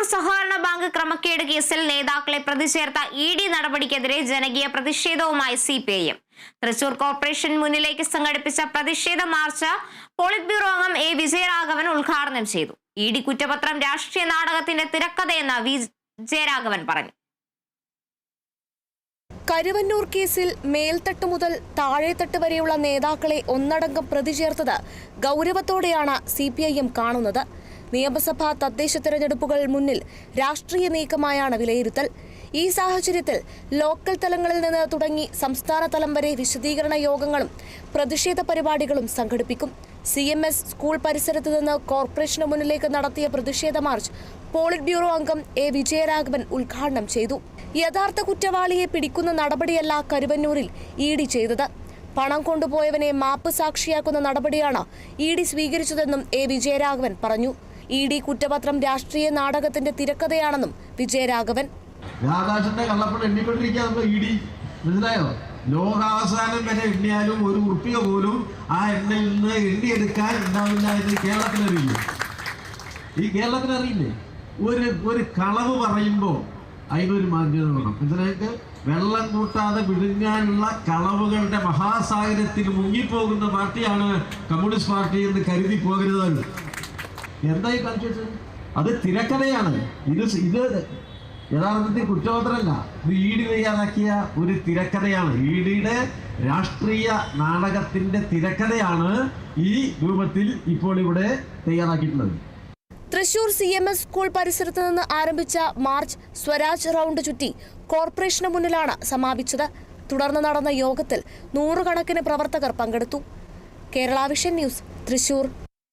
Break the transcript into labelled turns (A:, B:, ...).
A: തൃശൂർ സഹകരണ ബാങ്ക് ക്രമക്കേട് കേസിൽ നേതാക്കളെ പ്രതി ചേർത്ത ഇഡി നടപടിക്കെതിരെ ജനകീയ പ്രതിഷേധവുമായി സിപിഐഎം. തൃശൂർ കോർപ്പറേഷൻ മുന്നിലേക്ക് സംഘടിപ്പിച്ച പ്രതിഷേധ മാർച്ച് പോളിറ്റ് ബ്യൂറോ അംഗം എ വിജയരാഘവൻ ഉദ്ഘാടനം ചെയ്തു. ഇഡി കുറ്റപത്രം രാഷ്ട്രീയ നാടകത്തിന്റെ തിരക്കഥയെന്ന് വിജയരാഘവൻ പറഞ്ഞു.
B: കരുവന്നൂർ കേസിൽ മേൽത്തട്ട് മുതൽ താഴെത്തട്ട് വരെയുള്ള നേതാക്കളെ ഒന്നടങ്കം പ്രതി ചേർത്തത് ഗൗരവത്തോടെയാണ് സിപിഐഎം കാണുന്നത്. നിയമസഭാ തദ്ദേശ തെരഞ്ഞെടുപ്പുകൾ മുന്നിൽ രാഷ്ട്രീയ നീക്കമായാണ് വിലയിരുത്തൽ. ഈ സാഹചര്യത്തിൽ ലോക്കൽ തലങ്ങളിൽ നിന്ന് തുടങ്ങി സംസ്ഥാന തലം വരെ വിശദീകരണ യോഗങ്ങളും പ്രതിഷേധ പരിപാടികളും സംഘടിപ്പിക്കും. CMS സ്കൂൾ പരിസരത്ത് നിന്ന് കോർപ്പറേഷന് മുന്നിലേക്ക് നടത്തിയ പ്രതിഷേധ മാർച്ച് പോളിറ്റ് ബ്യൂറോ അംഗം എ വിജയരാഘവൻ ഉദ്ഘാടനം ചെയ്തു. യഥാർത്ഥ കുറ്റവാളിയെ പിടിക്കുന്ന നടപടിയല്ല കരുവന്നൂരിൽ ഇഡി ചെയ്തത്. പണം കൊണ്ടുപോയവനെ മാപ്പ് സാക്ഷിയാക്കുന്ന നടപടിയാണ് ഇഡി സ്വീകരിച്ചതെന്നും എ വിജയരാഘവൻ പറഞ്ഞു. ഇഡി കുറ്റപത്രം രാഷ്ട്രീയ നാടകത്തിന്റെ തിരക്കഥയാണെന്നും വിജയരാഘവൻ.
C: ആകാശത്തെ കള്ളപ്പണം എണ്ണിക്കൊണ്ടിരിക്കുക ഇഡി, മനസ്സിലായോ? ലോകാവസാനം വരെ എണ്ണിയാലും ഒരു ഉറുപ്പിക പോലും ആ എണ്ണയിൽ നിന്ന് എണ്ണിയെടുക്കാൻ ഉണ്ടാവില്ല എന്ന് കേരളത്തിനറിയില്ലേ? ഈ കേരളത്തിനറിയില്ലേ? ഒരു കളവ് പറയുമ്പോൾ അതിനൊരു മാന്യത വേണം. ഇതിനൊക്കെ വെള്ളം കൂട്ടാതെ വിഴുങ്ങാനുള്ള കളവുകളുടെ മഹാസാഗരത്തിൽ മുങ്ങിപ്പോകുന്ന പാർട്ടിയാണ് കമ്മ്യൂണിസ്റ്റ് പാർട്ടി എന്ന് കരുതി പോകരുത്. എന്തായി കാണിച്ചത്? അത് തിരക്കഥയാണ്. ഇത് യഥാർത്ഥത്തിൽ കുറ്റപത്രമല്ല, ഇത് ഇഡി തയ്യാറാക്കിയ ഒരു തിരക്കഥയാണ്. ഇഡിയുടെ രാഷ്ട്രീയ നാടകത്തിന്റെ തിരക്കഥയാണ് ഈ രൂപത്തിൽ ഇപ്പോൾ ഇവിടെ തയ്യാറാക്കിയിട്ടുള്ളത്.
B: തൃശൂർ CMS സ്കൂൾ പരിസരത്ത് നിന്ന് ആരംഭിച്ച മാർച്ച് സ്വരാജ് റൗണ്ട് ചുറ്റി കോർപ്പറേഷന് മുന്നിലാണ് സമാപിച്ചത്. തുടർന്ന് നടന്ന യോഗത്തിൽ 100 കണക്കിന് പ്രവർത്തകർ പങ്കെടുത്തു. Kerala vision news, Thrissur.